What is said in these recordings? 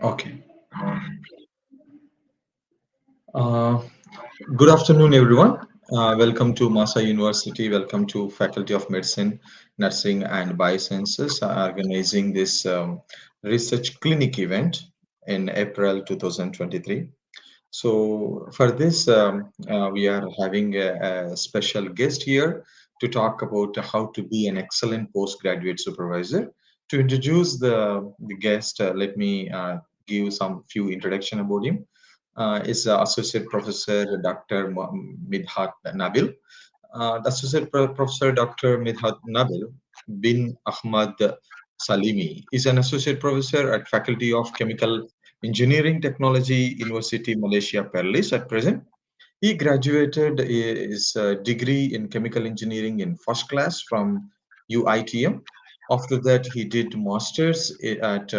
Okay. Uh, Good afternoon, everyone. Welcome to MAHSA University. Welcome to Faculty of Medicine, Nursing, and Biosciences organizing this research clinic event in April 2023. So, for this, we are having a special guest here to talk about how to be an excellent postgraduate supervisor. To introduce the guest, let me give some few introduction about him. Is Associate Professor Dr. Midhat Nabil. The Associate Professor Dr. Midhat Nabil bin Ahmad Salimi is an Associate Professor at Faculty of Chemical Engineering Technology, University Malaysia, Perlis at present. He graduated his degree in chemical engineering in first class from UITM. After that, he did masters at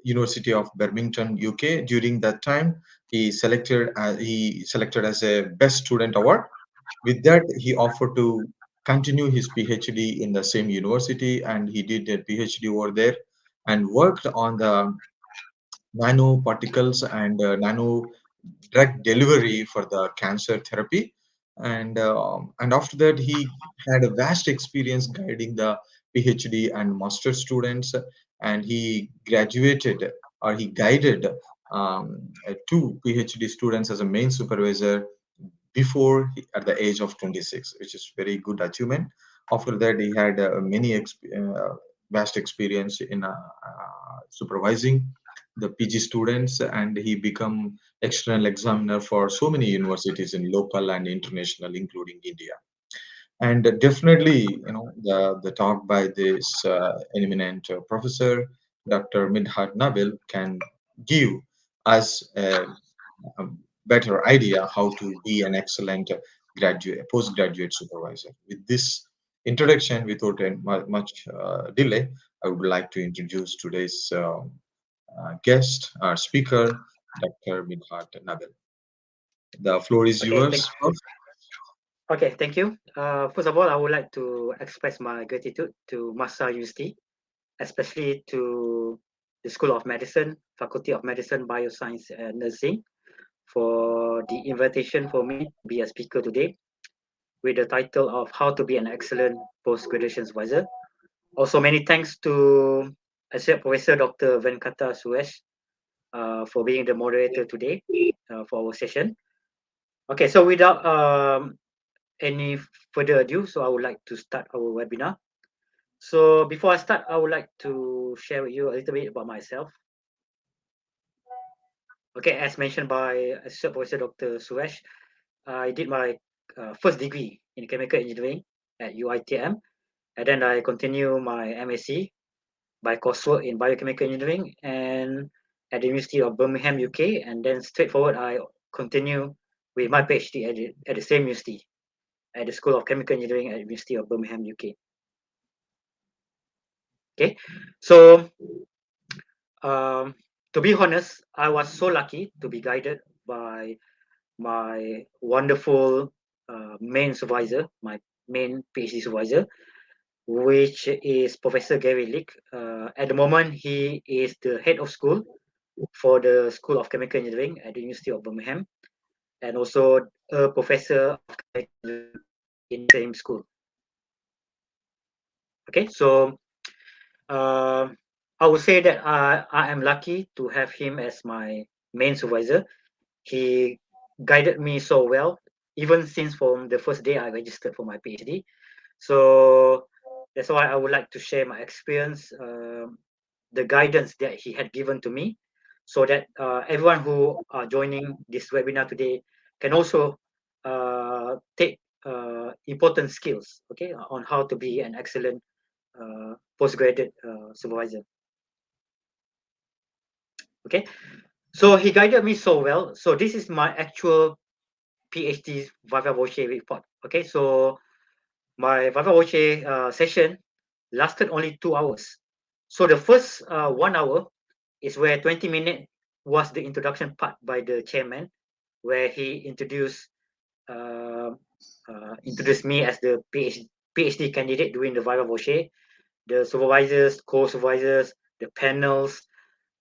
University of Birmingham, UK. During that time, he selected as a Best Student Award. With that, he offered to continue his PhD in the same university, and he did a PhD over there and worked on the nanoparticles and nano drug delivery for the cancer therapy. And after that, he had a vast experience guiding the PhD and master students, and he graduated or he guided two PhD students as a main supervisor at the age of 26, which is very good achievement. After that, he had vast experience in supervising the PG students, and he become external examiner for so many universities in local and international, including India. And definitely, the talk by this eminent professor, Dr. Midhat Nabil, can give us a better idea how to be an excellent postgraduate supervisor. With this introduction, without much delay, I would like to introduce today's guest, our speaker, Dr. Midhat Nabil. The floor is Okay, thank yours, Prof. okay, thank you. First of all, I would like to express my gratitude to MAHSA University, especially to the School of Medicine, Faculty of Medicine, Bioscience, and Nursing for the invitation for me to be a speaker today with the title of How to be an Excellent Post-Graduation Supervisor. Also, many thanks to Associate Professor Dr. Venkata Suresh for being the moderator today for our session. Okay, so without any further ado, so I would like to start our webinar. So before I start, I would like to share with you a little bit about myself. Okay, as mentioned by Associate Professor Dr. Suresh, I did my first degree in chemical engineering at UITM, and then I continue my MSc by coursework in biochemical engineering and at the University of Birmingham, UK, and then straightforward I continue with my PhD at the same university, at the School of Chemical Engineering at the University of Birmingham, UK. Okay, so um, to be honest, I was so lucky to be guided by my wonderful main supervisor, my main PhD supervisor, which is Professor Gary Lick. At the moment, he is the head of school for the School of Chemical Engineering at the University of Birmingham, and also a professor of chemical engineering in the same school. Okay, so uh, I would say that I am lucky to have him as my main supervisor. He guided me so well, even since from the first day I registered for my PhD. So that's why I would like to share my experience, the guidance that he had given to me, so that everyone who are joining this webinar today can also take important skills, okay, on how to be an excellent postgraduate supervisor. Okay, so he guided me so well. So this is my actual PhD Viva Voce report. Okay, so my Viva Voce session lasted only 2 hours. So the first 1 hour is where 20 minutes was the introduction part by the chairman, where he uh, introduced me as the PhD candidate during the Viva Voce, the supervisors, co-supervisors, the panels,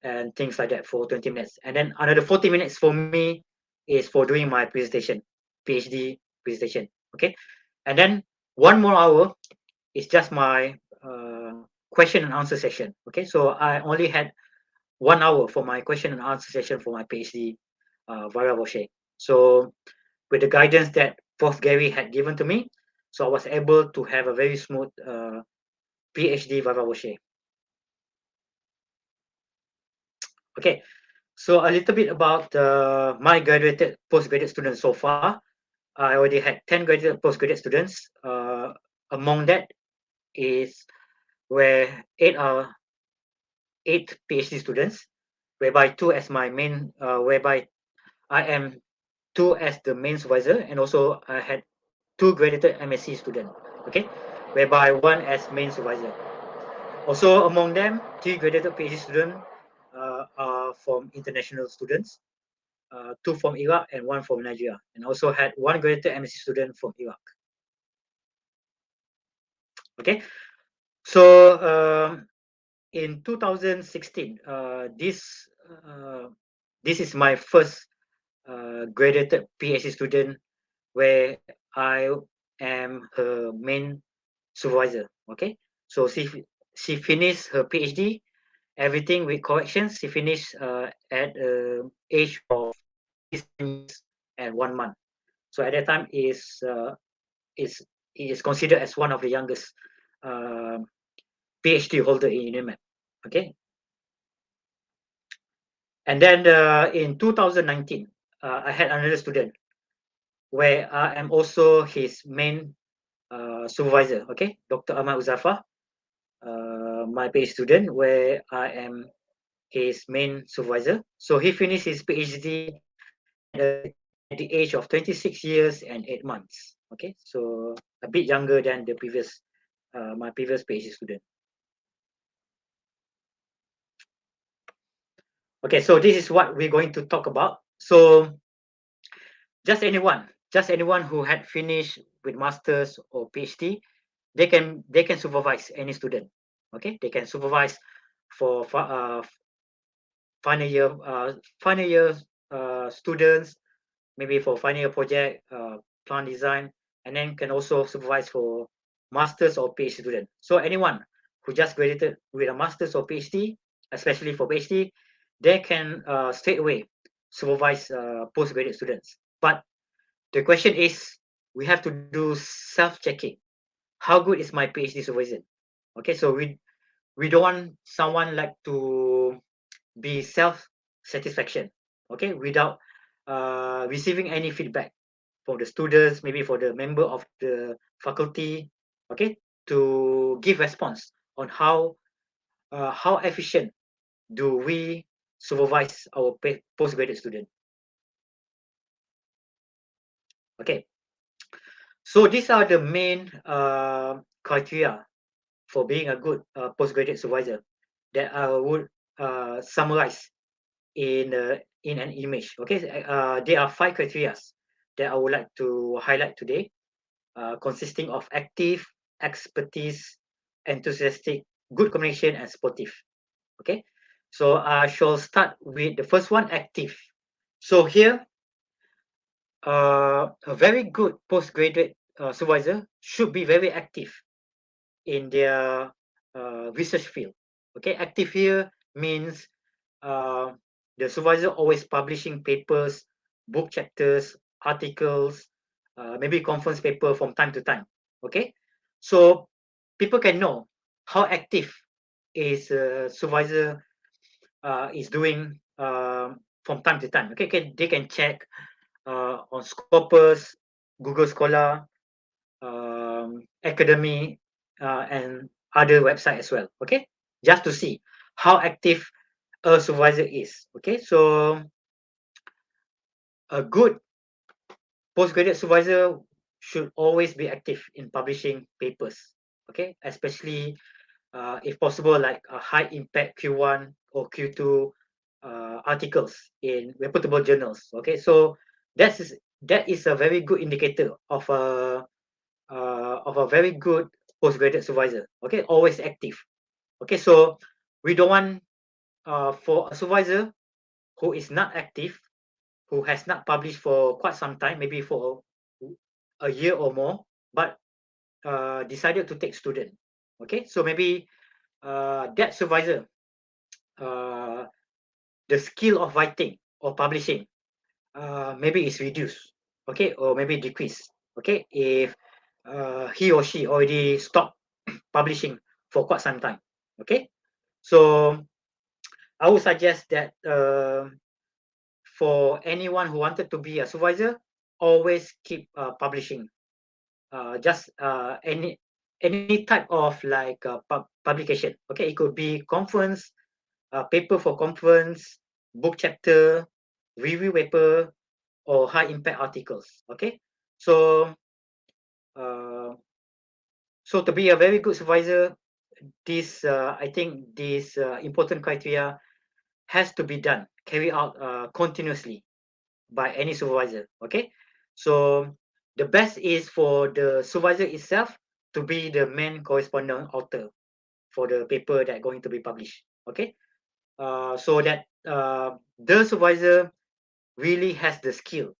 and things like that for 20 minutes. And then another 40 minutes for me is for doing my presentation, PhD presentation. Okay. And then 1 more hour is just my question and answer session. Okay. So I only had 1 hour for my question and answer session for my PhD via Roche. So with the guidance that Prof. Gary had given to me, so I was able to have a very smooth PhD via Roche. Okay, so a little bit about my graduated postgraduate students so far. I already had 10 graduate postgraduate students. Among that is where eight PhD students, whereby two as my main, whereby I am two as the main supervisor, and also I had two graduated MSc student. Okay, whereby one as main supervisor. Also among them, three graduated PhD students are from international students, two from Iraq and one from Nigeria, and also had one graduated MSc student from Iraq. Okay, so in 2016, this is my first graduated PhD student where I am her main supervisor. Okay, so she finished her PhD, everything with corrections. She finished at age of 27 years and 1 month. So at that time is is considered as one of the youngest uh, PhD holder in UniMAP. Okay, and then in 2019, I had another student where I am also his main supervisor. Okay, Dr. Ahmad Uzafa, my PhD student, where I am his main supervisor. So he finished his PhD at the age of 26 years and 8 months. Okay, so a bit younger than the previous my previous PhD student. Okay, so this is what we're going to talk about. So just anyone who had finished with masters or PhD, they can supervise any student. Okay, they can supervise for final year students, maybe for final year project, plan design, and then can also supervise for masters or PhD student. So anyone who just graduated with a masters or PhD, especially for PhD, they can straight away supervise postgraduate students. But the question is, we have to do self-checking. How good is my PhD supervision? Okay, so we don't want someone like to be self-satisfaction. Okay, without receiving any feedback for the students, maybe for the member of the faculty. Okay, to give response on how efficient do we supervise our postgraduate student. Okay, so these are the main criteria for being a good postgraduate supervisor that I would summarize in an image. Okay, there are 5 criteria that I would like to highlight today, consisting of active, expertise, enthusiastic, good communication, and sportive. Okay, so I shall start with the first one, active. So here, a very good postgraduate supervisor should be very active in their research field. Okay, active here means uh, the supervisor always publishing papers, book chapters, articles, maybe conference paper from time to time. Okay, so people can know how active is supervisor is doing from time to time. Okay, they can check on Scopus, Google Scholar, Academy, and other website as well. Okay, just to see how active a supervisor is. Okay, so a good postgraduate supervisor should always be active in publishing papers. Okay, especially if possible, like a high impact Q1 or Q2 articles in reputable journals. Okay, so that is a very good indicator of a very good postgraduate supervisor. Okay, always active. Okay, so we don't want for a supervisor who is not active, who has not published for quite some time, maybe for a year or more, but decided to take student. Okay, so maybe that supervisor, uh, the skill of writing or publishing maybe is reduced, okay, or maybe decreased, okay, if he or she already stopped publishing for quite some time, okay. So I would suggest that for anyone who wanted to be a supervisor, always keep publishing. Just any type of like publication. Okay, it could be conference, paper for conference, book chapter, review paper, or high impact articles. Okay, so uh, so to be a very good supervisor, this I think this important criteria has to be done, carry out continuously by any supervisor. Okay, so the best is for the supervisor itself to be the main correspondent author for the paper that going to be published. Okay, so that the supervisor really has the skill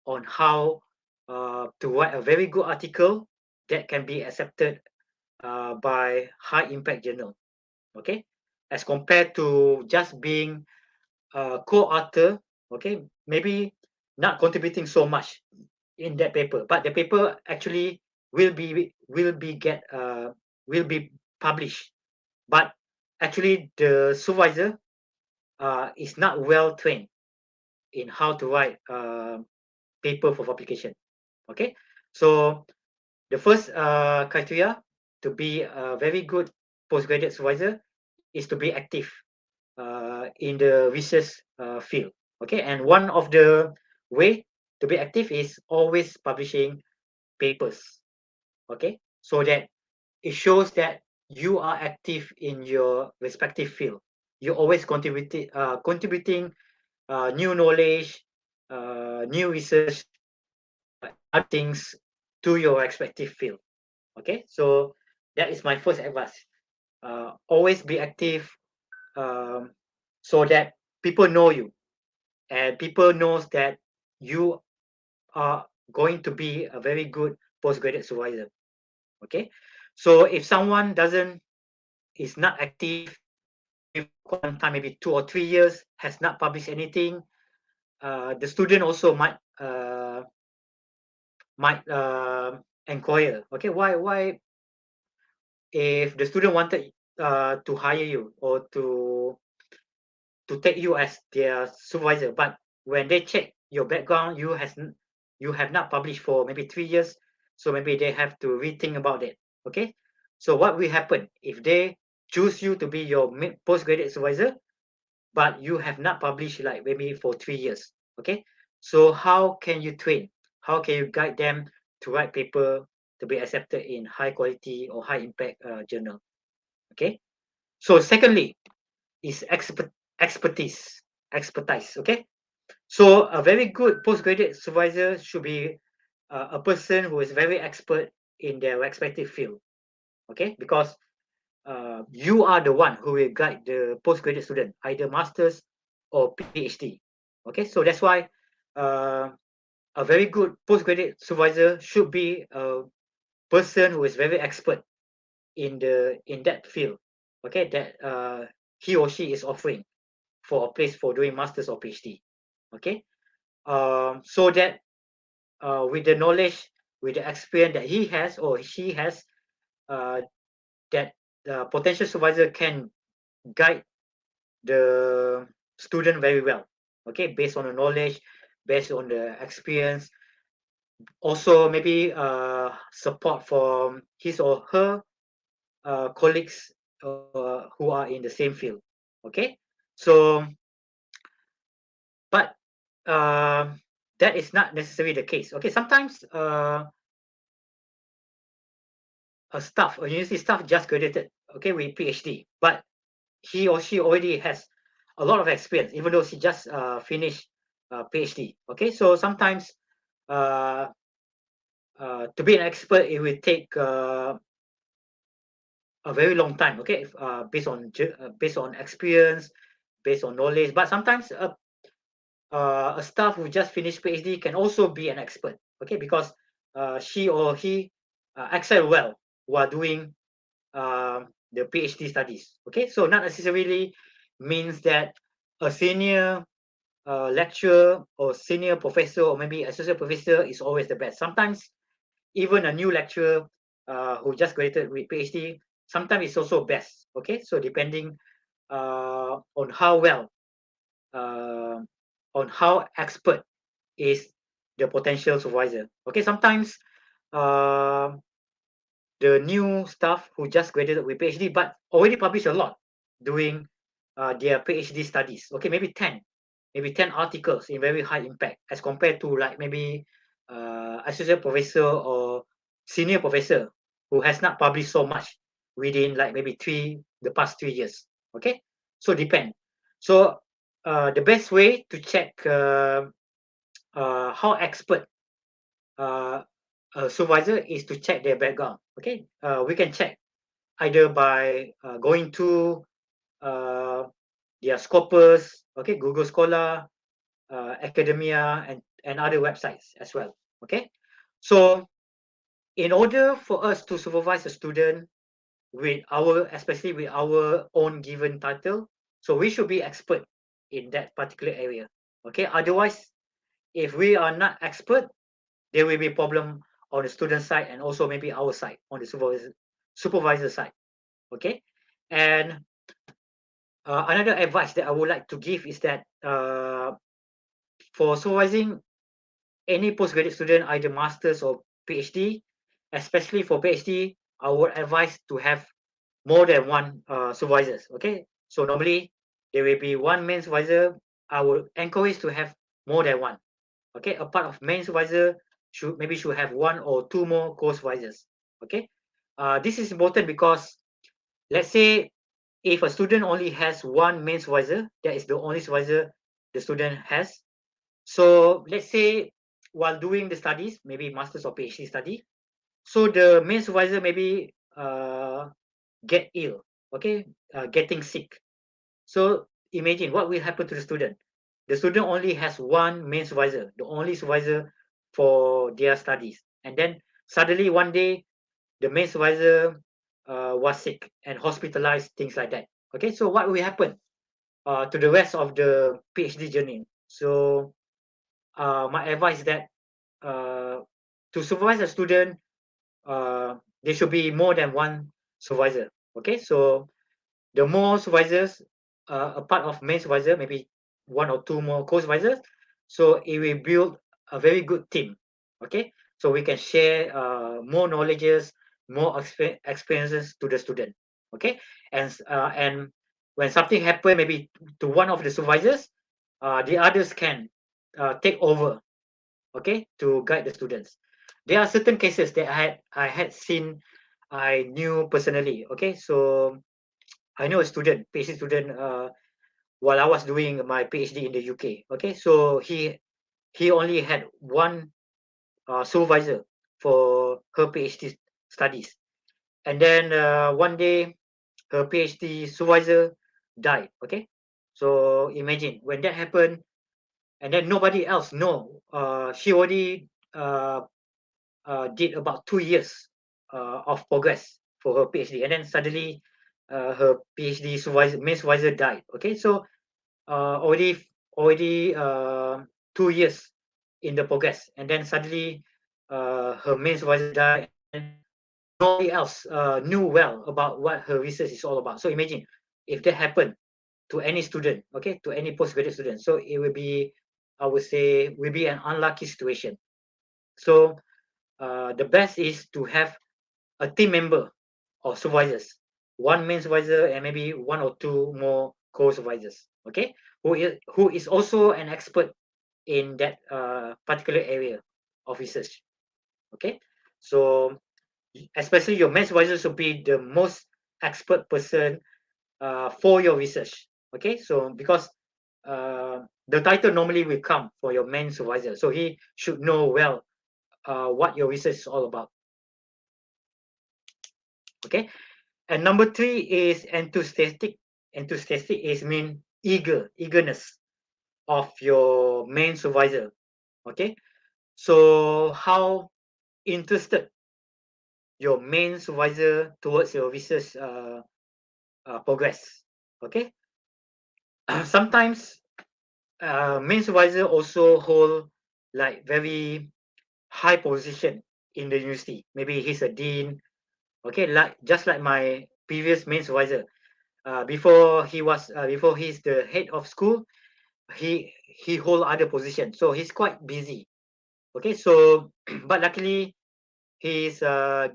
on how to write a very good article that can be accepted by high impact journal. Okay, as compared to just being a co-author, okay, maybe not contributing so much in that paper, but the paper actually will be published. But actually, the supervisor is not well trained in how to write paper for publication. Okay, so the first criteria to be a very good postgraduate supervisor is to be active in the research field. Okay, and one of the way to be active is always publishing papers. Okay, so that it shows that you are active in your respective field. You always contributing new knowledge, new research, and other things to your respective field. Okay, so that is my first advice. Always be active, um, so that people know you and people knows that you are going to be a very good postgraduate supervisor. Okay, so if someone doesn't is not active, maybe for quite some time, maybe 2 or 3 years, has not published anything, the student also might inquire. Okay, why if the student wanted to hire you or to take you as their supervisor, but when they check your background, you have not published for maybe 3 years, so maybe they have to rethink about it. Okay, so what will happen if they choose you to be your postgraduate supervisor, but you have not published like maybe for 3 years? Okay, so how can you train? How can you guide them to write paper to be accepted in high quality or high impact journal? Okay, so secondly is expertise. Okay, so a very good postgraduate supervisor should be a person who is very expert in their respective field. Okay, because you are the one who will guide the postgraduate student, either masters or PhD. Okay, so that's why uh, a very good postgraduate supervisor should be a person who is very expert in that field. Okay, that he or she is offering for a place for doing masters or PhD. Okay, so that with the knowledge, with the experience that he has or she has, uh, that the potential supervisor can guide the student very well. Okay, based on the knowledge, based on the experience, also maybe support from his or her colleagues who are in the same field. Okay, so but um that is not necessarily the case. Okay, sometimes a university staff just graduated, okay, with PhD, but he or she already has a lot of experience, even though she just finished PhD. Okay, so sometimes uh, to be an expert, it will take a very long time. Okay, based on experience, based on knowledge. But sometimes a staff who just finished PhD can also be an expert, okay, because she or he excel well while doing the PhD studies. Okay, so not necessarily means that a senior lecturer or senior professor or maybe associate professor is always the best. Sometimes even a new lecturer who just graduated with PhD, sometimes it's also best. Okay, so depending on how well, uh, on how expert is the potential supervisor. Okay, sometimes uh, the new staff who just graduated with PhD but already published a lot doing their PhD studies. Okay, maybe 10 articles in very high impact as compared to like maybe associate professor or senior professor who has not published so much within like maybe the past 3 years. Okay, so depend. So the best way to check how expert uh, a supervisor is to check their background. Okay, we can check either by going to uh, their Scopus, okay, Google Scholar, Academia, and other websites as well. Okay, so in order for us to supervise a student with especially with our own given title, so we should be expert in that particular area. Okay, otherwise, if we are not expert, there will be problem on the student side and also maybe our side on the supervisor side. Okay, and another advice that I would like to give is that for supervising any postgraduate student, either masters or PhD, especially for PhD, I would advise to have more than one supervisors. Okay, so normally there will be one main supervisor. I would encourage to have more than one. Okay, a part of main supervisor should have one or two more co-supervisors. Okay, this is important because let's say if a student only has one main supervisor, that is the only supervisor the student has. So let's say while doing the studies, maybe master's or PhD study, so the main supervisor maybe get ill, okay, getting sick. So imagine what will happen to the student. The student only has one main supervisor, the only supervisor for their studies. And then suddenly one day, the main supervisor was sick and hospitalized, things like that. Okay, so what will happen to the rest of the PhD journey? So my advice is that uh, to supervise a student, there should be more than one supervisor. Okay, so the more supervisors, a part of main supervisor, maybe one or two more co-supervisors. So it will build a very good team. Okay, so we can share more knowledges, more experiences to the student. Okay, and when something happen, maybe to one of the supervisors, the others can take over. Okay, to guide the students. There are certain cases that I had seen, I knew personally. Okay, so I know a student, PhD student, while I was doing my PhD in the UK. Okay, so he only had one supervisor for her PhD studies, and then one day her PhD supervisor died. Okay, so imagine when that happened, and then nobody else know. She already did about 2 years of progress for her PhD, and then suddenly her PhD main supervisor died. Okay, so already 2 years in the progress, and then suddenly her main supervisor died, and then nobody else knew well about what her research is all about. So imagine if that happened to any student, okay, to any postgraduate student. So it will be, I would say, will be an unlucky situation. So the best is to have a team member or supervisors, one main supervisor and maybe one or two more co-supervisors, okay, who is also an expert in that particular area of research. Okay, so especially your main supervisor should be the most expert person for your research. Okay, so because the title normally will come for your main supervisor, so he should know well what your research is all about. Okay, and number three is enthusiastic. Enthusiastic is mean eagerness of your main supervisor. Okay, so how interested your main supervisor towards your research progress. Okay, sometimes main supervisor also hold like very high position in the university. Maybe he's a dean. Okay, like just like my previous main supervisor. Before he's the head of school, he hold other position, so he's quite busy. Okay, so but luckily he's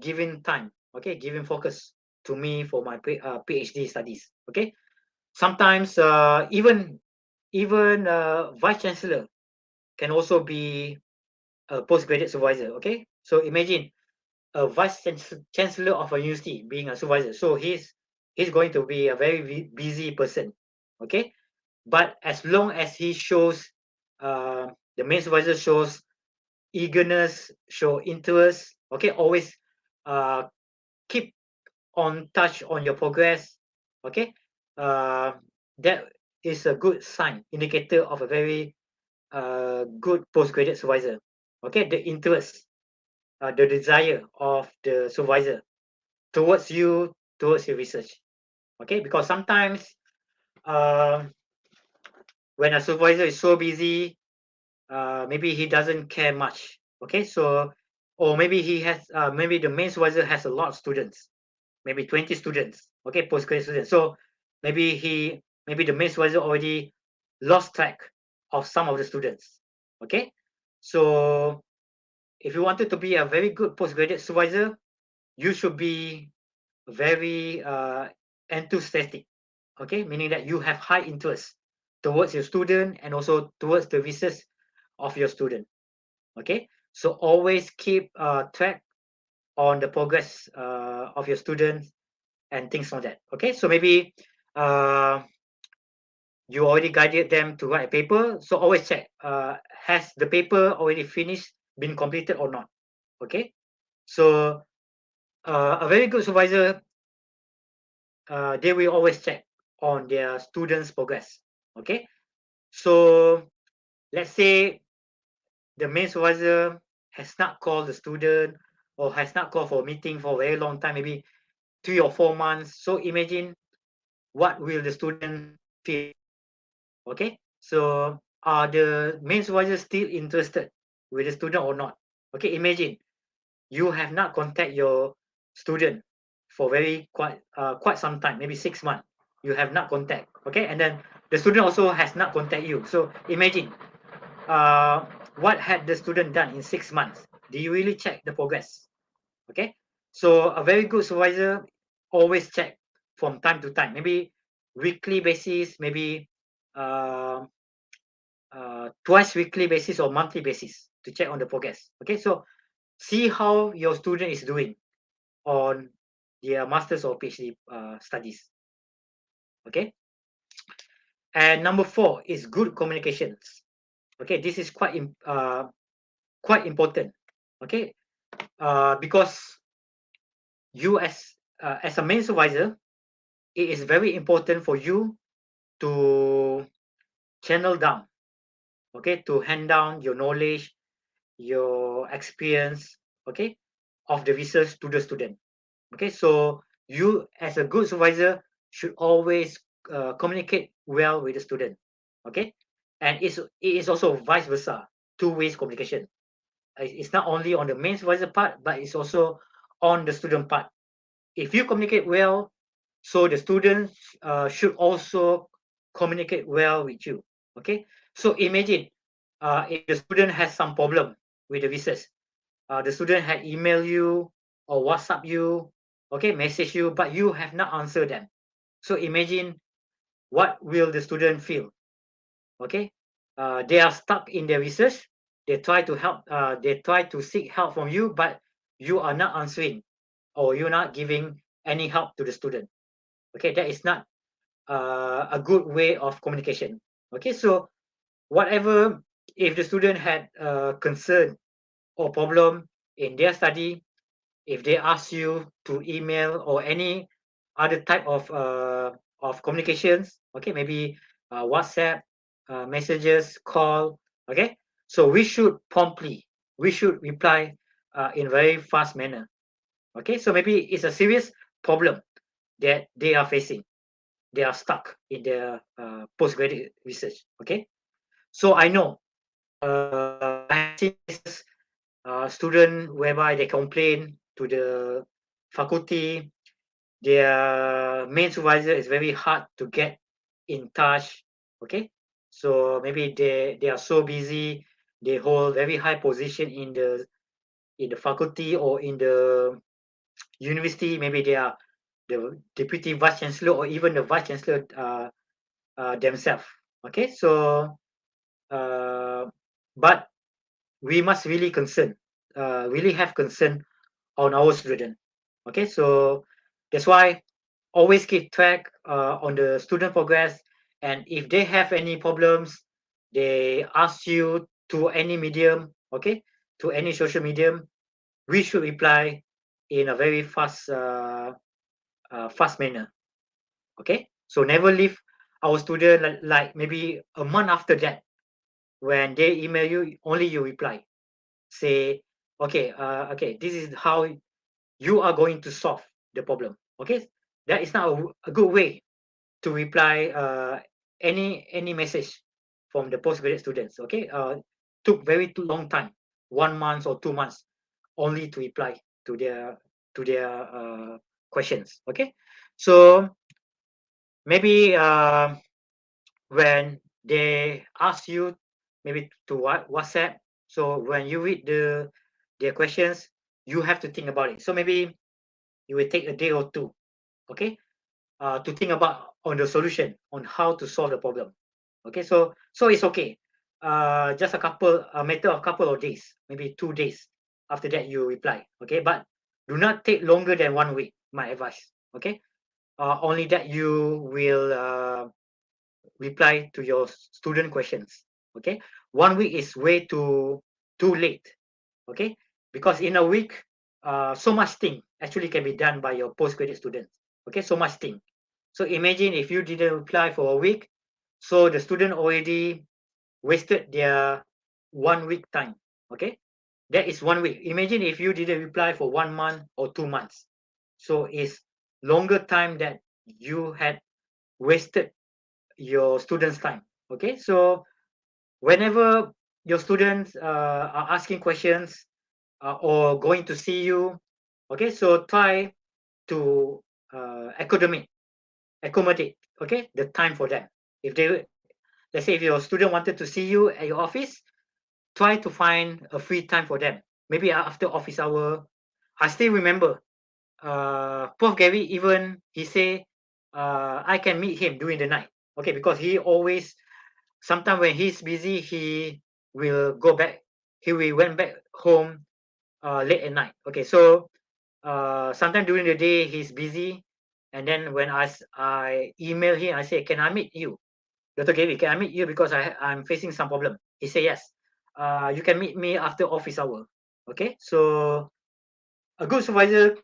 giving time. Okay, giving focus to me for my PhD studies. Okay, sometimes even vice chancellor can also be a postgraduate supervisor. Okay, so imagine a chancellor of a university being a supervisor. So he's going to be a very busy person. Okay, but as long as he shows the main supervisor shows eagerness, show interest. Okay, always uh, keep on touch on your progress. Okay, uh, that is a good sign, indicator of a very good postgraduate supervisor. Okay, the interest, the desire of the supervisor towards you, towards your research. Okay, because sometimes uh, when a supervisor is so busy, maybe he doesn't care much. Okay, so or maybe maybe the main supervisor has a lot of students, maybe 20 students. Okay, postgraduate students. So maybe the main supervisor already lost track of some of the students. Okay, so if you wanted to be a very good postgraduate supervisor, you should be very enthusiastic. Okay, meaning that you have high interest towards your student and also towards the research of your student. Okay, so always keep track on the progress of your students and things like that. Okay, so maybe uh, you already guided them to write a paper, so always check, has the paper already finished, been completed or not. Okay, so a very good supervisor, they will always check on their students' progress. Okay, so let's say the main supervisor has not called the student or has not called for a meeting for a very long time, maybe 3 or 4 months. So imagine what will the student feel. Okay, so are the main supervisor still interested with the student or not? Okay, imagine you have not contact your student for quite some time, maybe 6 months. You have not contact. Okay, and then the student also has not contact you. So imagine uh, what had the student done in 6 months? Do you really check the progress? Okay, so a very good supervisor always check from time to time, maybe weekly basis, maybe uh, twice weekly basis or monthly basis to check on the progress. Okay, so see how your student is doing on their master's or PhD studies. Okay, and number 4 is good communications. Okay, this is quite important. Okay, because you as a main supervisor, it is very important for you to channel down. Okay, to hand down your knowledge, your experience. Okay, of the research to the student. Okay, so you as a good supervisor should always communicate well with the student. Okay, and it is also vice versa, two ways communication. It's not only on the main supervisor part, but it's also on the student part. If you communicate well, so the students should also communicate well with you. Okay, so imagine if the student has some problem with the research, the student had email you or WhatsApp you, okay, message you, but you have not answered them. So imagine what will the student feel. Okay, they are stuck in their research. They try to help. They try to seek help from you, but you are not answering or you're not giving any help to the student. Okay, that is not a good way of communication. Okay, so whatever, if the student had concern or problem in their study, if they ask you to email or any other type of communications, okay, maybe WhatsApp, messages, call. Okay, so we should reply in very fast manner. Okay, so maybe it's a serious problem that they are facing. They are stuck in their postgraduate research. Okay, so I know I have seen cases, student whereby they complain to the faculty. Their main supervisor is very hard to get in touch. Okay, so maybe they are so busy. They hold very high position in the faculty or in the university. Maybe they are the deputy vice chancellor or even the vice chancellor themselves. Okay, so uh, but we must really have concern on our student. Okay, so that's why always keep track on the student progress, and if they have any problems, they ask you to any medium, okay, to any social medium, we should reply in a very fast manner. Okay, so never leave our student like maybe a month after that. When they email you, only you reply, say, okay, okay, this is how you are going to solve the problem. Okay, that is not a good way to reply any message from the postgraduate students. Okay, took very too long time, 1 month or 2 months, only to reply to their questions. Okay, so maybe when they ask you maybe to WhatsApp, so when you read their questions, you have to think about it. So maybe you will take a day or two, okay, to think about on the solution on how to solve the problem. Okay, so it's okay. Just a matter of couple of days, maybe 2 days. After that, you reply. Okay, but do not take longer than 1 week. My advice. Okay, only that you will reply to your student questions. Okay, 1 week is way too late. Okay, because in a week, so much thing actually can be done by your postgraduate students. Okay, so much thing. So imagine if you didn't reply for a week, so the student already wasted their 1 week time. Okay, that is 1 week. Imagine if you didn't reply for 1 month or 2 months, so it's longer time that you had wasted your students' time. Okay, so whenever your students are asking questions or going to see you, okay, so try to accommodate, okay, the time for them. If they, let's say, if your student wanted to see you at your office, try to find a free time for them. Maybe after office hour. I still remember, Prof. Gary even he say, I can meet him during the night. Okay, because he always, sometimes when he's busy, he will go back. He will went back home late at night. Okay, so sometime during the day he's busy, and then when I email him, I say, can I meet you, Dr. Gary? Can I meet you because I'm facing some problem? He say yes. You can meet me after office hour. Okay, so a good supervisor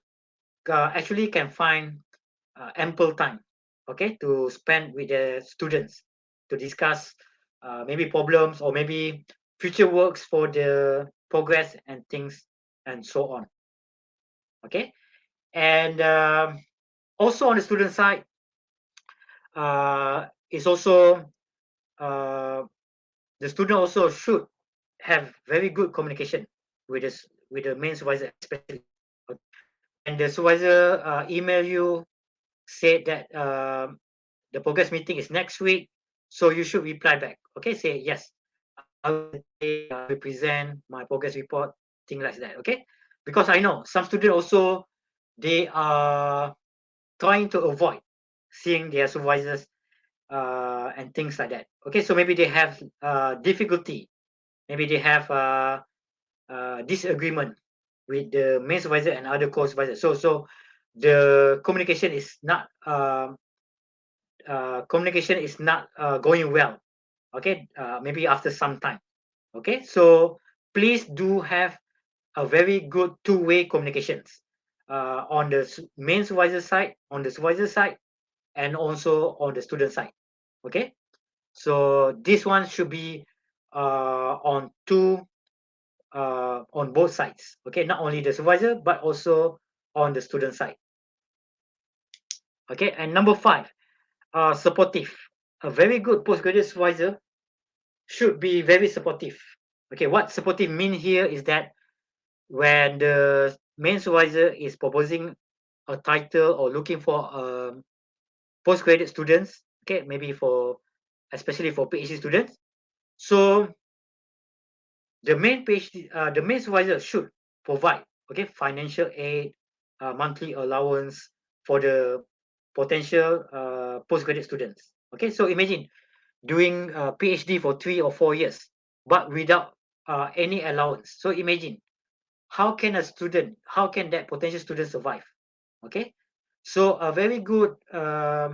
actually can find ample time, okay, to spend with the students to discuss maybe problems or maybe future works for the progress and things and so on. Okay, and also on the student side, is also uh, the student also should have very good communication with with the main supervisor, especially. Okay. When the supervisor email you, said that the progress meeting is next week, so you should reply back. Okay, say yes, I will attend, I will present my progress report, things like that. Okay, because I know some students also, they are trying to avoid seeing their supervisors and things like that. Okay, so maybe they have difficulty, maybe they have disagreement with the main supervisor and other co-supervisors. So the communication is not going well. Okay, maybe after some time. Okay, so please do have a very good two-way communications on the main supervisor side, on the supervisor side, and also on the student side. Okay, So this one should be on on both sides. Okay, not only the supervisor but also on the student side. Okay, and number 5, supportive. A very good postgraduate supervisor should be very supportive. Okay, what supportive mean here is that when the main supervisor is proposing a title or looking for postgraduate students, okay, maybe for especially for PhD students. So the main supervisor should provide okay financial aid, monthly allowance for the potential postgraduate students. Okay, so imagine doing PhD for 3 or 4 years, but without any allowance. So imagine how can that potential student survive? Okay, so a very good, I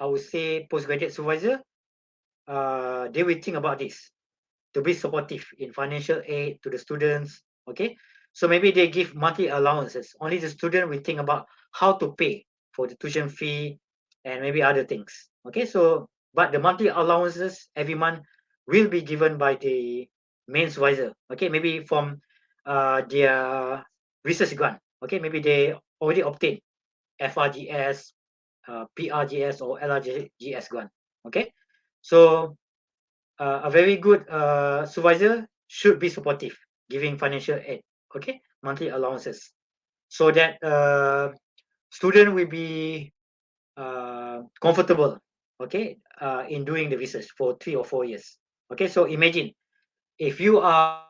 would say, postgraduate supervisor, they will think about this to be supportive in financial aid to the students. Okay, so maybe they give monthly allowances. Only the student will think about how to pay for the tuition fee and maybe other things. Okay, so but the monthly allowances every month will be given by the main supervisor. Okay, maybe from their research grant. Okay, maybe they already obtained FRGS, PRGS, or LRGS grant. Okay, so a very good supervisor should be supportive, giving financial aid, okay, monthly allowances, so that student will be comfortable, okay, in doing the research for 3 or 4 years. Okay, so imagine if you are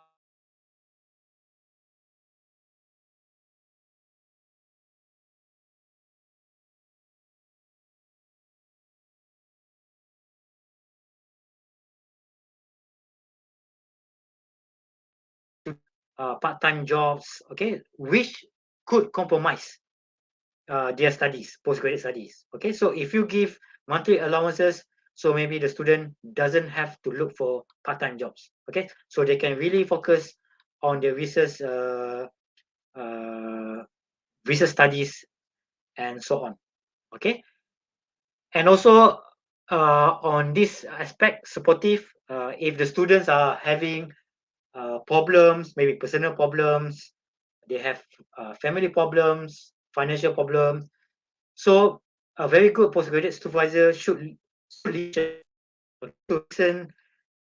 part-time jobs, okay, which could compromise their studies, postgraduate studies. Okay, so if you give monthly allowances, so maybe the student doesn't have to look for part-time jobs. Okay, so they can really focus on the uh, research studies and so on. Okay, and also on this aspect, supportive. If the students are having problems, maybe personal problems, they have family problems, financial problems. So a very good postgraduate supervisor should listen, okay, to listen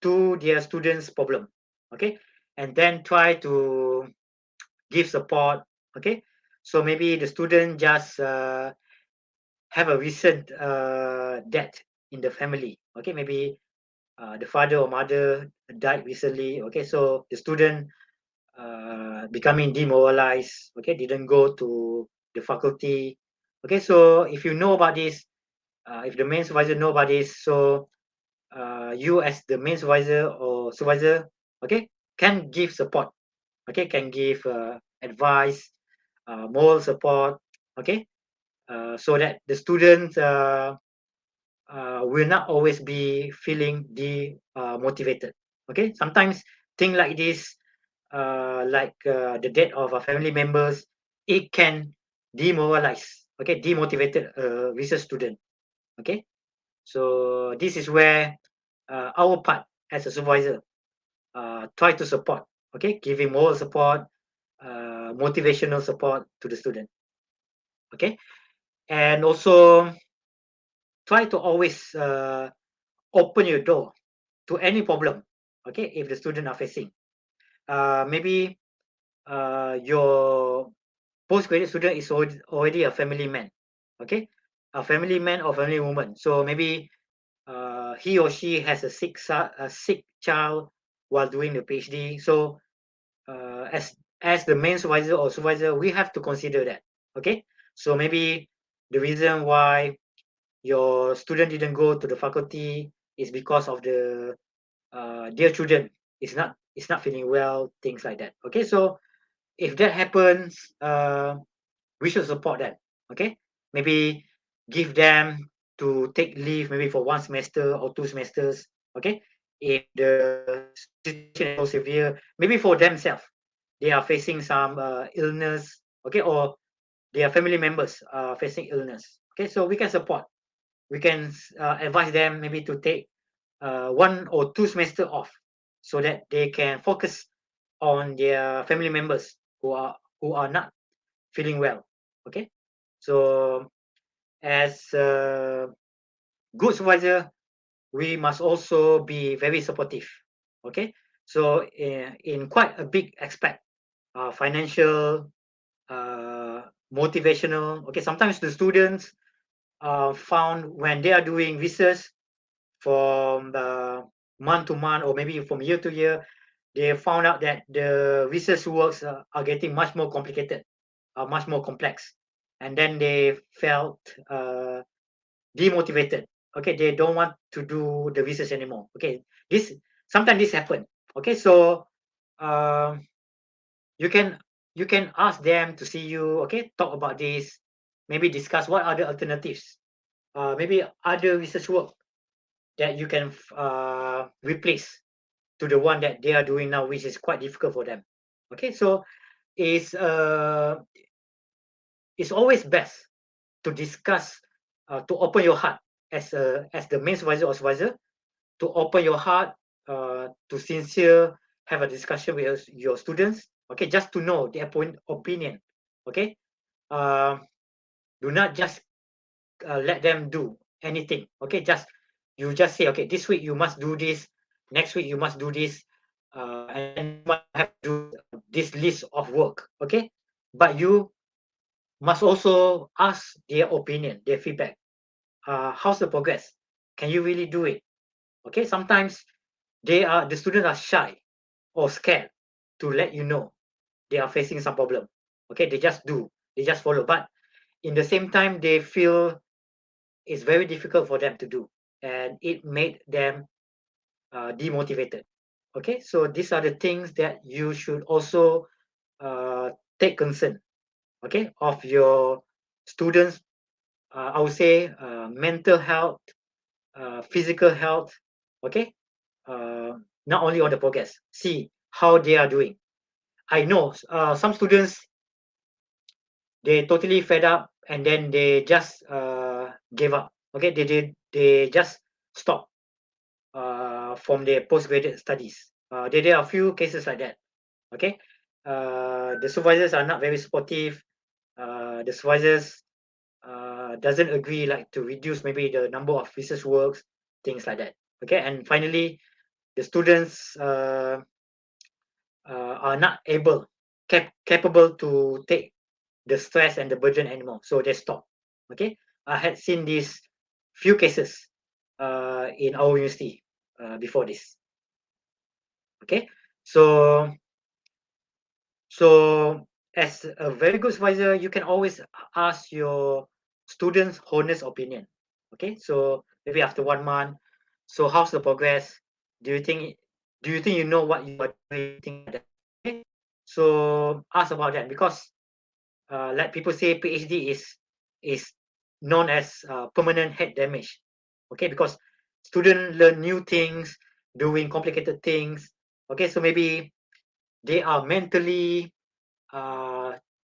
to their students' problem, okay, and then try to give support, okay. So maybe the student just have a recent death in the family, okay, maybe the father or mother died recently, okay, so the student becoming demoralized, okay, didn't go to the faculty, okay. So if you know about this, if the main supervisor know about this, so you as the main supervisor or supervisor, okay, can give support, okay, can give advice, moral support, okay, so that the students will not always be feeling motivated. Okay, sometimes things like this, like the death of a family members, it can demoralize, okay, demotivated a research student. Okay, so this is where our part as a supervisor try to support, okay, giving moral support, motivational support to the student, okay, and also try to always open your door to any problem, okay, if the student are facing. Maybe your postgraduate student is already a family man, okay, a family man or family woman. So maybe he or she has a sick child while doing the PhD. So as the main supervisor or supervisor, we have to consider that. Okay, so maybe the reason why your student didn't go to the faculty is because of the their children is not feeling well, things like that. Okay, so if that happens, we should support that. Okay, maybe give them to take leave maybe for 1 semester or 2 semesters. Okay, if the situation is so severe, maybe for themselves they are facing some illness. Okay, or their family members are facing illness. Okay, so we can support. we can advise them maybe to take 1 or 2 semester off, so that they can focus on their family members who are not feeling well. Okay, so as a good supervisor, we must also be very supportive. Okay, so in quite a big aspect, financial, uh, motivational. Okay, sometimes the students found when they are doing research from the month to month, or maybe from year to year, they found out that the research works are getting much more complicated, much more complex, and then they felt demotivated. Okay, they don't want to do the research anymore. Okay, this sometimes this happen. Okay, so um, you can you can ask them to see you. Okay, talk about this, maybe discuss what are the alternatives, maybe other research work that you can replace to the one that they are doing now, which is quite difficult for them. Okay, so it's uh, it's always best to discuss, to open your heart as the main supervisor or supervisor, to open your heart, to sincere have a discussion with your students. Okay, just to know their opinion. Okay, uh, do not just let them do anything. Okay, you just say, okay, this week you must do this, next week you must do this, and then next month you have to do this list of work. Okay, but you must also ask their opinion, their feedback. How's the progress? Can you really do it? Okay, sometimes the students are shy or scared to let you know they are facing some problem. Okay, they just follow, but in the same time they feel it's very difficult for them to do, and it made them demotivated. Okay, so these are the things that you should also uh, take concern, okay, of your students. I would say mental health, physical health. Okay, uh, not only on the progress, see how they are doing. I know some students, they totally fed up, and then they just gave up. Okay, they just stop from their postgraduate studies. There are a few cases like that. Okay, the supervisors are not very supportive. The supervisors doesn't agree, like to reduce maybe the number of research works, things like that. Okay, and finally, the students are not capable to take the stress and the burden anymore, so they stop. Okay, I had seen these few cases in our university before this. Okay, so so as a very good supervisor, you can always ask your students honest opinion. Okay, so maybe after 1 month, so how's the progress? Do you think you know what you are doing? Things like that. Okay, so ask about that, because like people say, PhD is known as permanent head damage. Okay, because students learn new things, doing complicated things. Okay, so maybe they are mentally uh,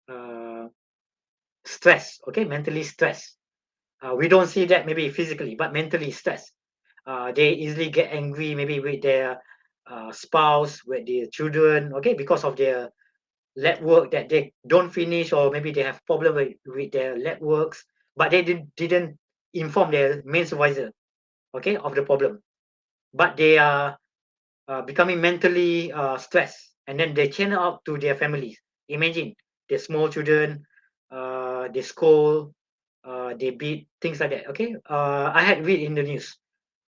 uh, stressed. Okay, mentally stressed. We don't see that maybe physically, but mentally stressed. They easily get angry, maybe with their spouse, with their children. Okay, because of their lab work that they don't finish, or maybe they have problem with their lab works, but they didn't inform their main supervisor, okay, of the problem. But they are becoming mentally stressed, and then they channel out to their families. Imagine the small children, they scold, they beat, things like that. Okay, I had read in the news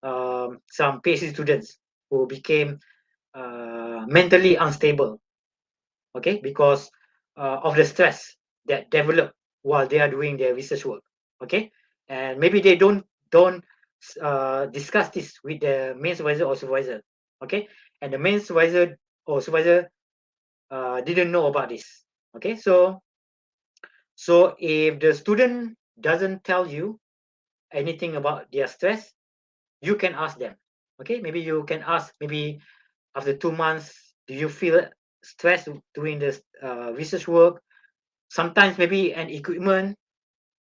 some PhD students who became mentally unstable. Okay, because of the stress that develop while they are doing their research work. Okay, and maybe they don't discuss this with the main supervisor or supervisor. Okay, and the main supervisor or supervisor didn't know about this. Okay, so if the student doesn't tell you anything about their stress, you can ask them. Okay, maybe you can ask, maybe after 2 months, do you feel stressed doing this research work? Sometimes maybe an equipment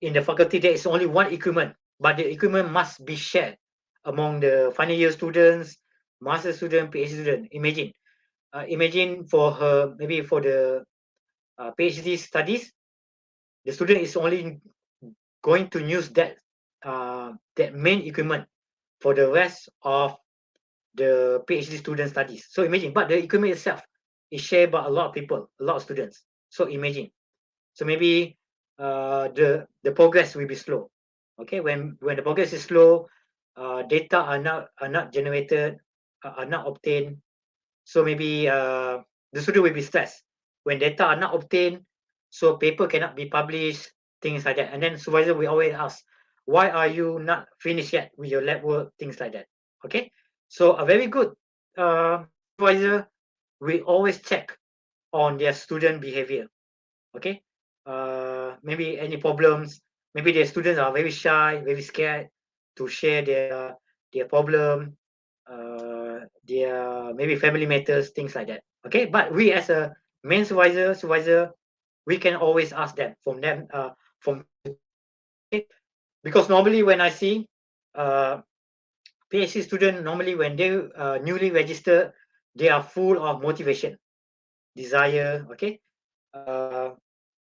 in the faculty, there is only one equipment, but the equipment must be shared among the final year students, master student, PhD student. Imagine for her, maybe for the PhD studies, the student is only going to use that main equipment for the rest of the PhD student studies. So imagine, but the equipment itself is shared by a lot of people, a lot of students. So imagine, so maybe the progress will be slow. Okay, when the progress is slow, data are not generated, are not obtained. So maybe the student will be stressed when data are not obtained. So paper cannot be published, things like that. And then supervisor will always ask, why are you not finished yet with your lab work, things like that. Okay, so a very good supervisor will always check on their student behavior. Okay, maybe any problems, maybe the students are very shy, very scared to share their problem, their maybe family matters, things like that. Okay, but we as a main supervisor, we can always ask them from time to time. Okay, because normally when I see PhD student, normally when they newly registered, they are full of motivation, desire. Okay, uh,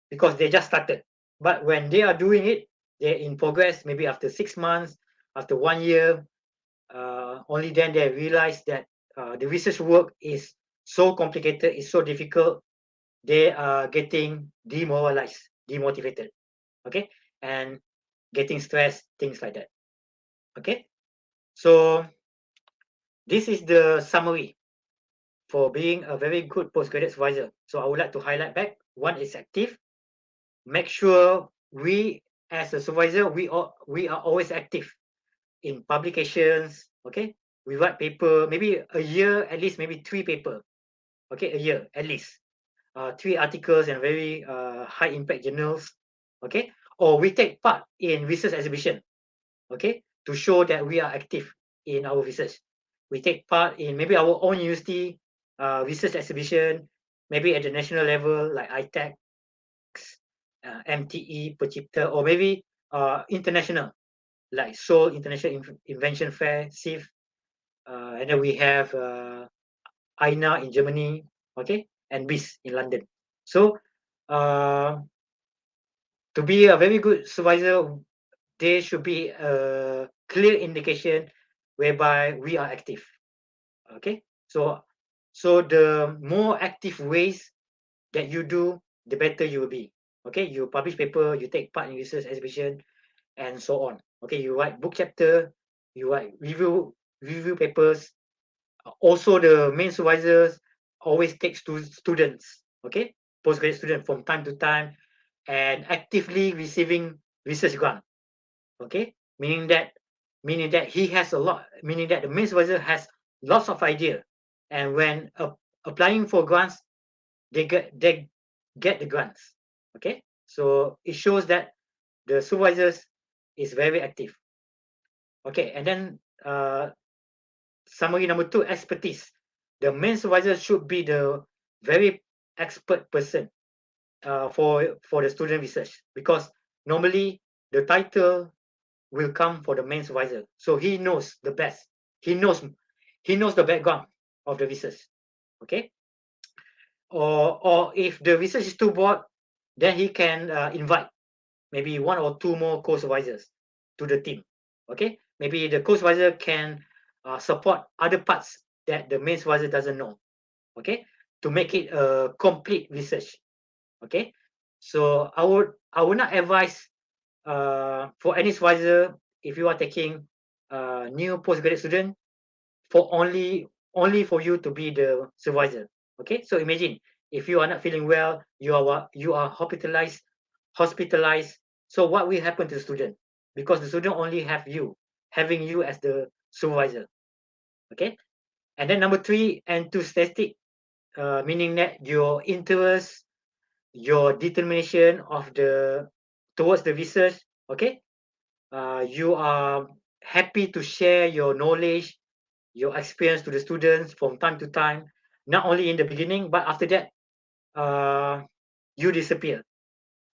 because they just started. But when they are doing it, they're in progress. Maybe after 6 months, after 1 year, only then they realize that the research work is so complicated, it's so difficult. They are getting demoralized, demotivated. Okay, and getting stressed, things like that. Okay, so this is the summary for being a very good postgraduate supervisor. So I would like to highlight back. One is active. Make sure we as a supervisor we are always active in publications. Okay, we write paper maybe a year, at least maybe 3 paper. Okay, a year at least, 3 articles and very high impact journals. Okay, or we take part in research exhibition. Okay, to show that we are active in our research. We take part in maybe our own university research exhibition, maybe at the national level like ITEC, MTE, Pencipta, or maybe international like Seoul International Invention Fair, SIF, and then we have INA in Germany, okay, and BIS in London. So uh, to be a very good supervisor, there should be a clear indication whereby we are active. Okay, so the more active ways that you do, the better you will be. Okay, you publish paper, you take part in research exhibition, and so on. Okay, you write book chapter, you write review papers. Also, the main supervisors always takes to students. Okay, postgraduate student from time to time, and actively receiving research grant. Okay, meaning that he has a lot, meaning that the main supervisor has lots of idea, and when applying for grants, they get the grants. Okay, so it shows that the supervisors is very active. Okay, and then summary number 2, expertise. The main supervisor should be the very expert person for the student research, because normally the title will come for the main supervisor. So he knows the best. He knows he knows the background of the research. Okay, or if the research is too broad, then he can invite maybe 1 or 2 more co-supervisors to the team. Okay, maybe the co-supervisor can support other parts that the main supervisor doesn't know. Okay, to make it a complete research. Okay, so I would not advise for any supervisor, if you are taking new postgraduate student, for only for you to be the supervisor. Okay, so imagine if you are not feeling well, you are hospitalized. So what will happen to the student? Because the student only having you as the supervisor. Okay, and then number 3, enthusiastic, meaning that your interest, your determination of the towards the research. Okay, you are happy to share your knowledge, your experience to the students from time to time, not only in the beginning, but after that, uh, you disappear.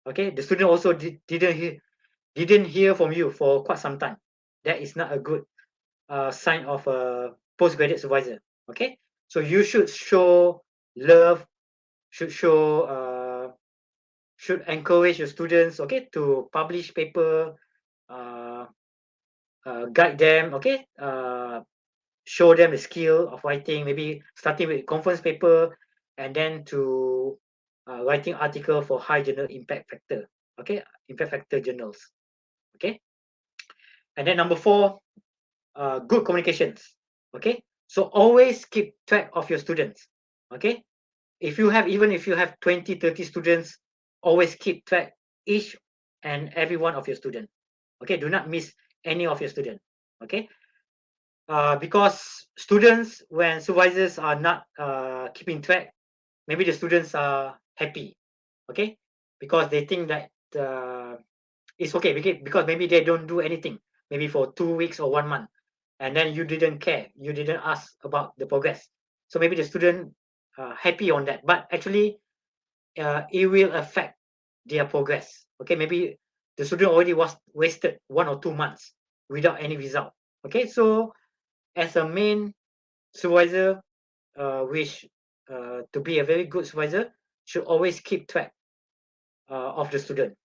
Okay, the student also didn't hear, didn't hear from you for quite some time, that is not a good sign of a postgraduate supervisor. Okay, so you should show love, should show should encourage your students, okay, to publish paper, uh, guide them, okay, show them the skill of writing, maybe starting with conference paper and then to writing article for high journal impact factor, okay, impact factor journals, okay. And then number four, good communications, okay. So always keep track of your students, okay. If you have, even if you have 20, 30 students, always keep track each and every one of your student, okay. Do not miss any of your student, okay. Because students, when supervisors are not keeping track, maybe the students are happy, okay, because they think that it's okay, because maybe they don't do anything, maybe for 2 weeks or 1 month, and then you didn't care, you didn't ask about the progress. So maybe the student happy on that, but actually it will affect their progress. Okay, maybe the student already was wasted 1 or 2 months without any result. Okay, so as a main supervisor, which to be a very good supervisor, should always keep track of the student.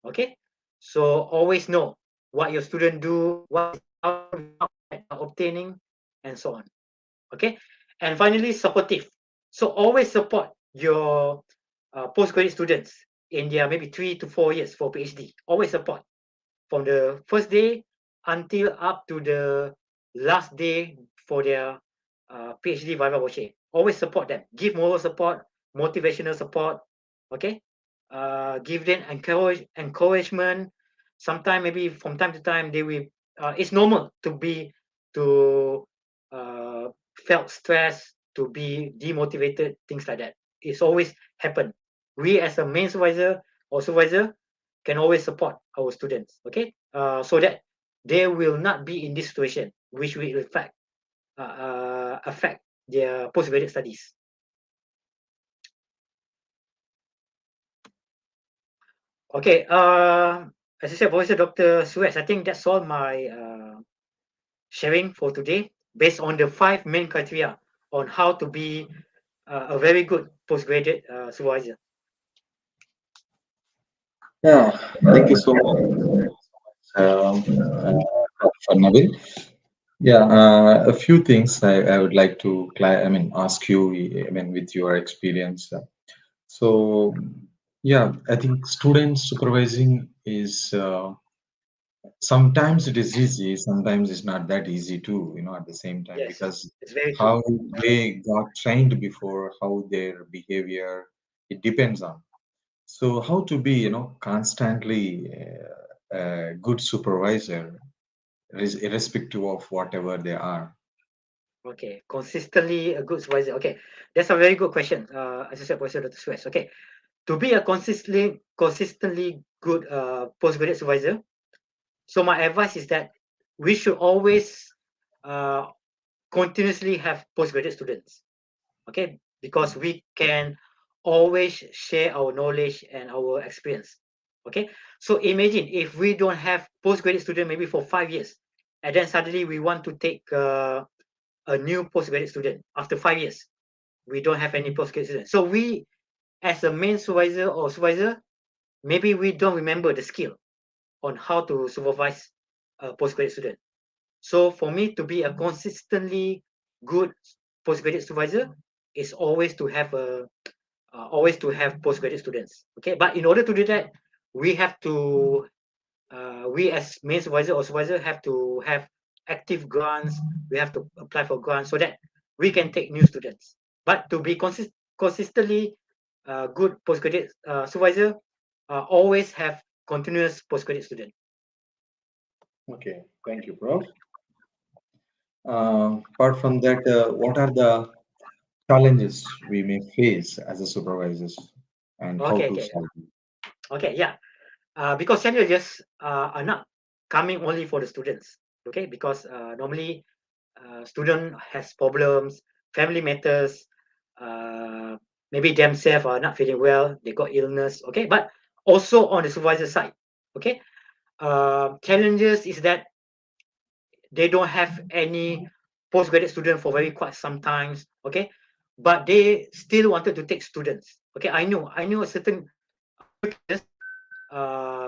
Okay, so always know what your student do, what is obtaining, and so on. Okay, and finally, supportive. So always support your postgraduate students in their maybe 3 to 4 years for PhD. Always support from the first day until up to the last day for their PhD viva voce. Always support them. Give moral support, motivational support. Okay, give them encouragement. Sometimes maybe from time to time they will. It's normal to be to uh, felt stress, to be demotivated, things like that. It's always happen. We as a main supervisor or supervisor can always support our students, okay, so that they will not be in this situation, which will affect their postgraduate studies. Okay, as I said, Professor Dr. Suresh, I think that's all my sharing for today, based on the 5 main criteria on how to be a very good postgraduate supervisor. Yeah, thank you so much, um, for Nabil. Yeah, a few things I would like to, ask you. I mean, with your experience. So, yeah, I think student supervising is sometimes it is easy, sometimes it's not that easy too. At the same time, Yes, because it's very true. how they got trained before, how their behavior, it depends on. So, how to be, constantly a good supervisor, irrespective of whatever they are. Okay, consistently a good supervisor. Okay, that's a very good question. As I said, Professor Dr. Suresh. Okay, to be a consistently good postgraduate supervisor, so my advice is that we should always uh, continuously have postgraduate students, okay, because we can always share our knowledge and our experience, okay. So imagine if we don't have postgraduate student maybe for 5 years, and then suddenly we want to take a new postgraduate student after 5 years, we don't have any postgraduate student, so we as a main supervisor or supervisor, maybe we don't remember the skill on how to supervise a postgraduate student. So for me to be a consistently good postgraduate supervisor is always to have postgraduate students. Okay, but in order to do that, we have to we as main supervisor or supervisor have to have active grants. We have to apply for grants so that we can take new students. But to be consistently good postgraduate supervisor, always have continuous postgraduate student. Okay, thank you, Prof. Apart from that, what are the challenges we may face as a supervisors and how Okay, to okay, solve them? okay, yeah. Because challenges are not coming only for the students. Okay, because normally student has problems, family matters, uh, maybe themselves are not feeling well, they got illness. Okay, but also on the supervisor side. Okay, Challenges is that they don't have any postgraduate student for very quite some times, okay, but they still wanted to take students. Okay, I know a certain few cases.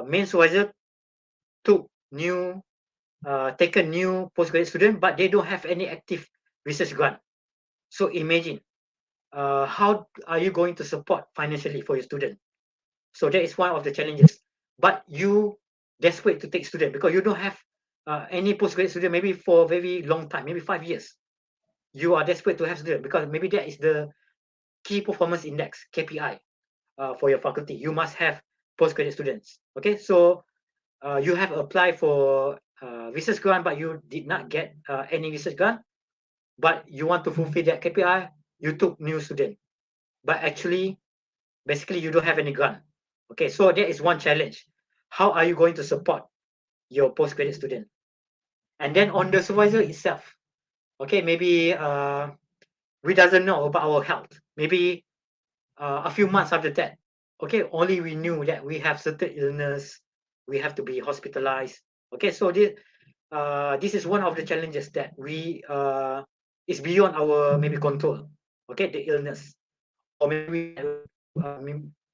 Main supervisor took new taken new postgraduate student, but they don't have any active research grant. So imagine, how are you going to support financially for your student? So that is one of the challenges. But you desperate to take student because you don't have any postgraduate student maybe for a very long time, maybe 5 years. You are desperate to have student because maybe that is the key performance index KPI for your faculty. You must have postgraduate students. Okay, so you have applied for research grant, but you did not get any research grant. But you want to fulfill that KPI, you took new student, but actually, basically, you don't have any grant. Okay, so that is one challenge. How are you going to support your postgraduate student? And then on the supervisor itself, okay, maybe we doesn't know about our health. Maybe a few months after that, okay, only we knew that we have certain illness, we have to be hospitalized. Okay, so this is one of the challenges that we is beyond our maybe control. Okay, the illness, or maybe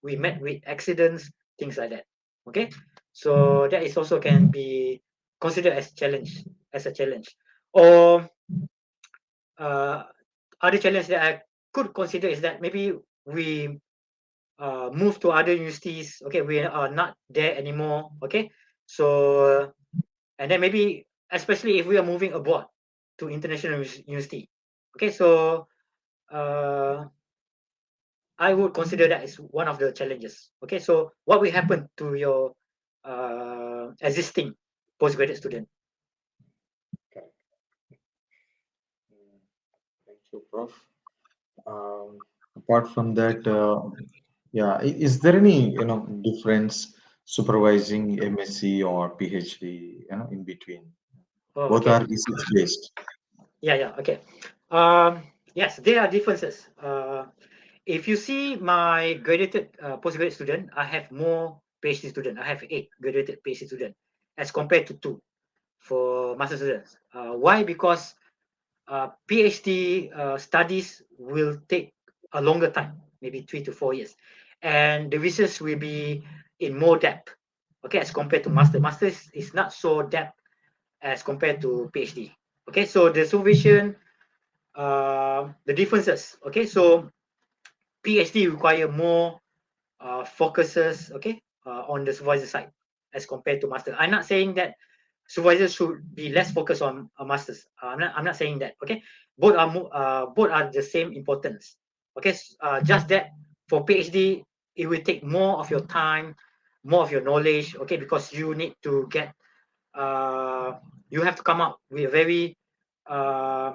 we met with accidents, things like that. Okay, so that is also can be considered as a challenge, or uh, other challenge that I could consider is that maybe we move to other universities. Okay, we are not there anymore. Okay, so and then maybe especially if we are moving abroad to international university. Okay, so uh, I would consider that as one of the challenges. Okay, so what will happen to your existing postgraduate student? Thank you, Prof. Apart from that, yeah, is there any difference supervising MSc or PhD, in between? Oh, Both okay. are research based. Yeah, okay. Yes, there are differences. If you see my graduated postgraduate student, I have more PhD student. I have 8 graduated PhD student as compared to 2 for master students. Why? Because PhD studies will take a longer time, maybe 3 to 4 years, and the research will be in more depth. Okay, as compared to master. Master is not so depth as compared to PhD. Okay, so the supervision, the differences. Okay, so PhD require more focuses, okay, on the supervisor side as compared to master. I'm not saying that supervisors should be less focused on masters. I'm not saying that. Okay, both are the same importance. Okay, just that for PhD it will take more of your time, more of your knowledge. Okay, because you need to get you have to come up with a very uh,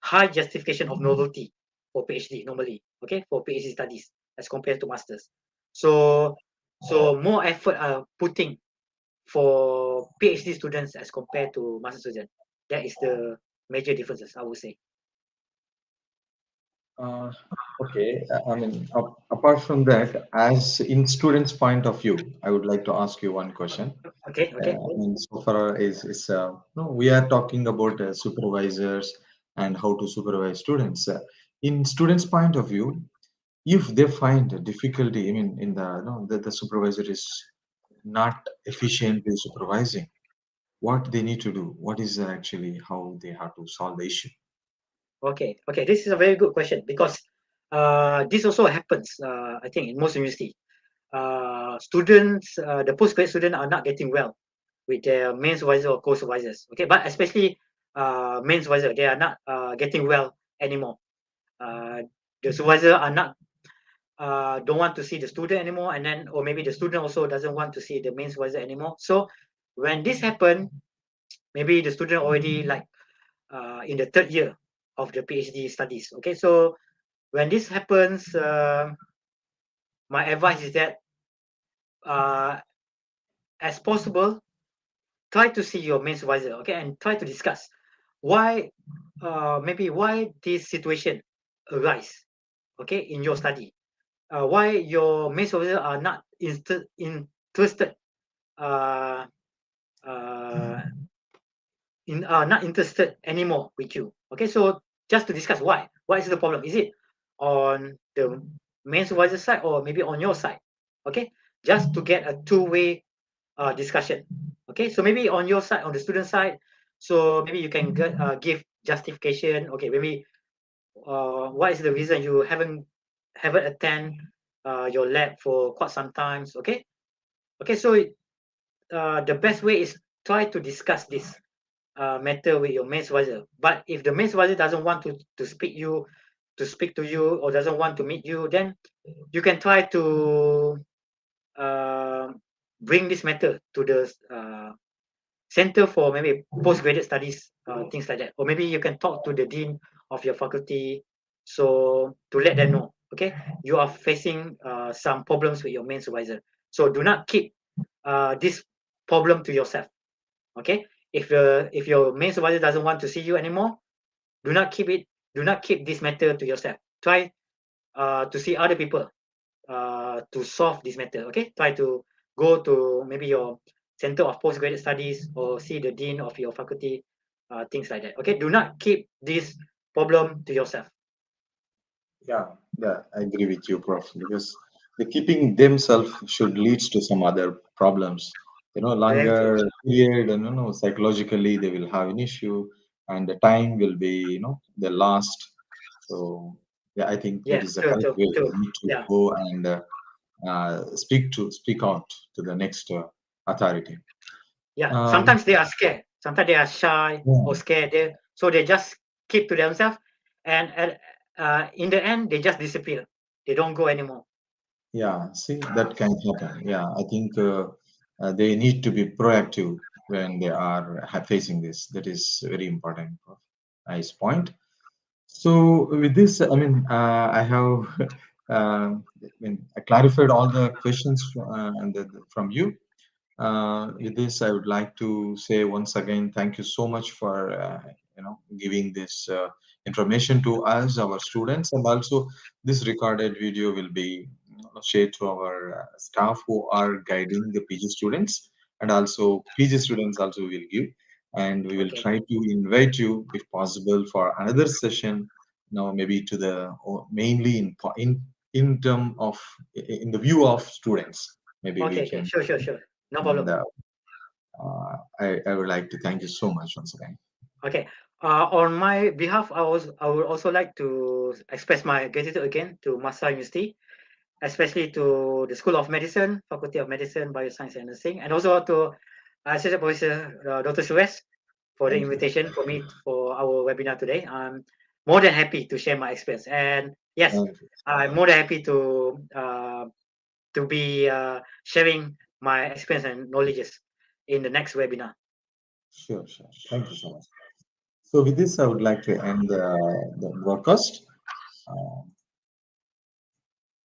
high justification of novelty for PhD normally. Okay, for PhD studies as compared to masters. So more effort are putting for PhD students as compared to master students. That is the major differences, I would say. Uh, okay, I mean, apart from that, as in students' point of view, I would like to ask you one question. Okay, okay. I mean, so far no, we are talking about supervisors and how to supervise students. In students' point of view, if they find a difficulty, I mean, in the supervisor is not efficiently supervising, what they need to do? What is actually how they have to solve the issue? Okay. This is a very good question because this also happens. I think in most university, students, the postgraduate student are not getting well with their main supervisor or co-supervisors. Okay, but especially main supervisor, they are not getting well anymore. Uh, the supervisor are not don't want to see the student anymore, and then or maybe the student also doesn't want to see the main supervisor anymore. So when this happen, maybe the student already like in the third year of the PhD studies. Okay, so when this happens, my advice is that uh, as possible, try to see your main supervisor. Okay, and try to discuss why maybe why this situation arise. Okay, in your study, why your main supervisor are not interested. Uh, uh, not interested anymore with you. Okay, so just to discuss why. What is the problem? Is it on the main supervisor side or maybe on your side? Okay, just to get a two-way discussion. Okay, so maybe on your side, on the student side, so maybe you can give justification. Okay, maybe what is the reason you haven't attend your lab for quite some times? Okay, okay, so the best way is try to discuss this matter with your main supervisor. But if the main supervisor doesn't want to speak to you or doesn't want to meet you, then you can try to uh, bring this matter to the center for maybe postgraduate studies, things like that. Or maybe you can talk to the dean of your faculty, so to let them know, okay, you are facing some problems with your main supervisor. So do not keep this problem to yourself. Okay, if your main supervisor doesn't want to see you anymore, do not keep it. Do not keep this matter to yourself. Try to see other people to solve this matter. Okay, try to go to maybe your center of postgraduate studies or see the dean of your faculty, things like that. Okay, do not keep this problem to yourself. Yeah, yeah, I agree with you, Prof. Because the keeping themselves should leads to some other problems. Very true. Longer period, and psychologically they will have an issue, and the time will be, the last. So yeah, I think that Yeah, is the true, correct true, way. true. We need to Yeah, go and speak out to the next authority. yeah. Um, Sometimes they are scared. Sometimes they are shy or yeah, scared. So they just keep to themselves, and in the end, they just disappear. They don't go anymore. yeah, see, that can happen. Yeah, I think they need to be proactive when they are facing this. That is very important. Prof. Nice point. So with this, I mean, I have I clarified all the questions from you. With this, I would like to say once again, thank you so much for giving this information to us, our students, and also this recorded video will be shared to our staff who are guiding the PG students, and also PG students also will give, and we will Okay, try to invite you if possible for another session. Maybe to the or mainly in term of in the view of students. Maybe we okay, okay. can. Sure, sure, sure. No And problem. I would like to thank you so much once again. Okay. On my behalf, I would also like to express my gratitude again to MAHSA University, especially to the School of Medicine, Faculty of Medicine, Bioscience and Nursing, and also to Associate Professor Dr. Suresh for the Thank you. invitation for me for our webinar today. I'm more than happy to share my experience, and yes, Thank you. I'm more than happy to be sharing my experience and knowledges in the next webinar. Sure, sure. Thank you so much. So with this, I would like to end the broadcast.